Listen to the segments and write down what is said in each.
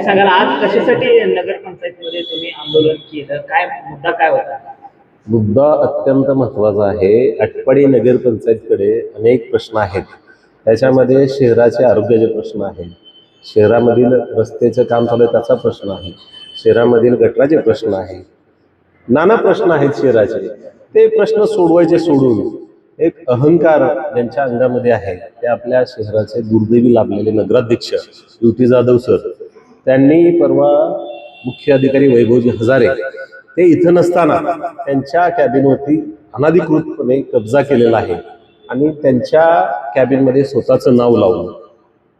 सांगाल आज कशासाठी नगरपंचायतीमध्ये तुम्ही आंदोलन केलं, काय मुद्दा काय होता? मुद्दा अत्यंत महत्त्वाचा आहे. आटपाडी नगरपंचायतकडे अनेक प्रश्न आहेत. त्याच्यामध्ये शहराचे आरोग्याचे प्रश्न आहेत, शहरामधील रस्त्याचं काम चालू आहे त्याचा प्रश्न आहे, शहरामधील गटराचे प्रश्न आहेत, नाना प्रश्न आहेत शहराचे. ते प्रश्न सोडवायचे सोडून एक अहंकार ज्यांच्या अंगामध्ये आहे ते आपल्या शहराचे दुर्दैवी लाभलेले नगराध्यक्ष युती जाधव सर, त्यांनी परवा मुख्य अधिकारी वैभवजी हजारे ते इथं नसताना त्यांच्या कॅबिनवरती अनधिकृतपणे कब्जा केलेला आहे आणि त्यांच्या कॅबिनमध्ये स्वतःचं नाव लावून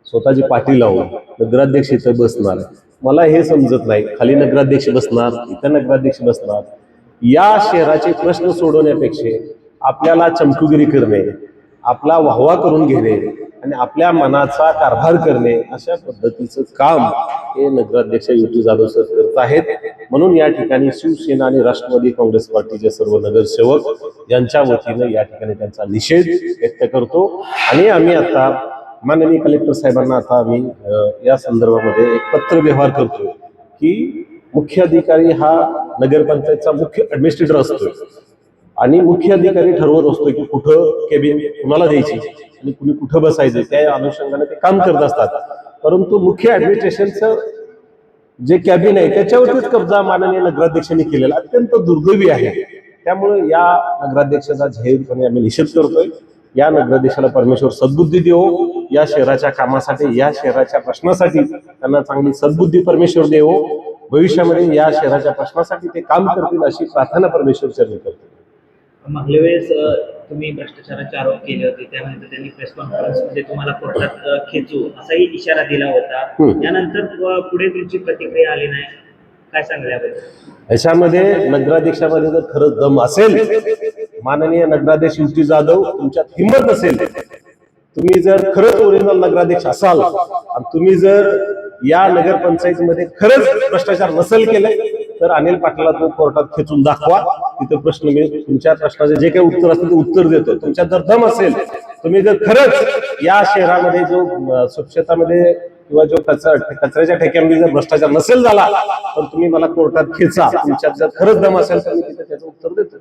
स्वतःची पाठी लावून नगराध्यक्ष इथं बसणार. मला हे समजत नाही, खाली नगराध्यक्ष बसणार, इथं नगराध्यक्ष बसणार. या शहराचे प्रश्न सोडवण्यापेक्षा आपल्याला चमकुगिरी करणे, आपला वाहवा करून घेणे आणि आपल्या मनाचा कारभार करणे अशा पद्धतीचं काम हे नगराध्यक्ष युती जाधव सर करत आहेत. म्हणून या ठिकाणी शिवसेना आणि राष्ट्रवादी काँग्रेस पार्टीचे सर्व नगरसेवक यांच्या वतीनं या ठिकाणी त्यांचा निषेध व्यक्त करतो. आणि आम्ही आता माननीय कलेक्टर साहेबांना आता आम्ही या संदर्भामध्ये एक पत्र व्यवहार करतोय की मुख्य अधिकारी हा नगरपंचायतचा मुख्य ऍडमिनिस्ट्रेटर असतोय आणि मुख्य अधिकारी ठरवत असतोय की कुठं कॅबिन कुणाला द्यायची आणि कुणी कुठं बसायचं, त्या अनुषंगाने ते काम करत असतात. परंतु मुख्य ऍडमिनिस्ट्रेशनचं जे कॅबिन आहे त्याच्यावरतीच कब्जा माननीय नगराध्यक्षांनी केलेला अत्यंत दुर्दैवी आहे. त्यामुळे या नगराध्यक्षाचा जाहीरपणे आम्ही निषेध करतोय. या नगराध्यक्षाला परमेश्वर सद्बुद्धी देवो, या शहराच्या कामासाठी, या शहराच्या प्रश्नासाठी त्यांना चांगली सद्बुद्धी परमेश्वर देवो. भविष्यामध्ये या शहराच्या प्रश्नासाठी ते काम करतील अशी प्रार्थना परमेश्वर चरणी करतो. मागल्या वेळेस तुम्ही भ्रष्टाचाराचे आरोप केले होते, त्यानंतर त्यांनी प्रेस कॉन्फरन्समध्ये तुम्हाला कोर्टात खेचू असाही इशारा दिला होता. त्यानंतर पुढे तुमची प्रतिक्रिया आली नाही, काय सांगाल याबद्दल? याच्यामध्ये नगराध्यक्षामध्ये जर खरंच दम असेल, माननीय नगराध्यक्ष युती जाधव तुमच्यात हिंमत नसेल, तुम्ही जर खरंच ओरिजिनल नगराध्यक्ष असाल आणि तुम्ही जर या नगरपंचायतीमध्ये खरंच भ्रष्टाचार नसेल केले तर अनिल पाटलाला तुम्ही कोर्टात खेचून दाखवा. तिथं प्रश्न मी तुमच्या प्रश्नाचे जे काही उत्तर असतं ते उत्तर देतो. तुमच्यात जर दम असेल, तुम्ही जर खरंच या शहरामध्ये जो स्वच्छतामध्ये किंवा जो कचऱ्याच्या ठेक्यामध्ये जर भ्रष्टाचार नसेल झाला तर तुम्ही मला कोर्टात खेचा. तुमच्यात जर खरंच दम असेल तर मी तिथे त्याचं उत्तर देतो.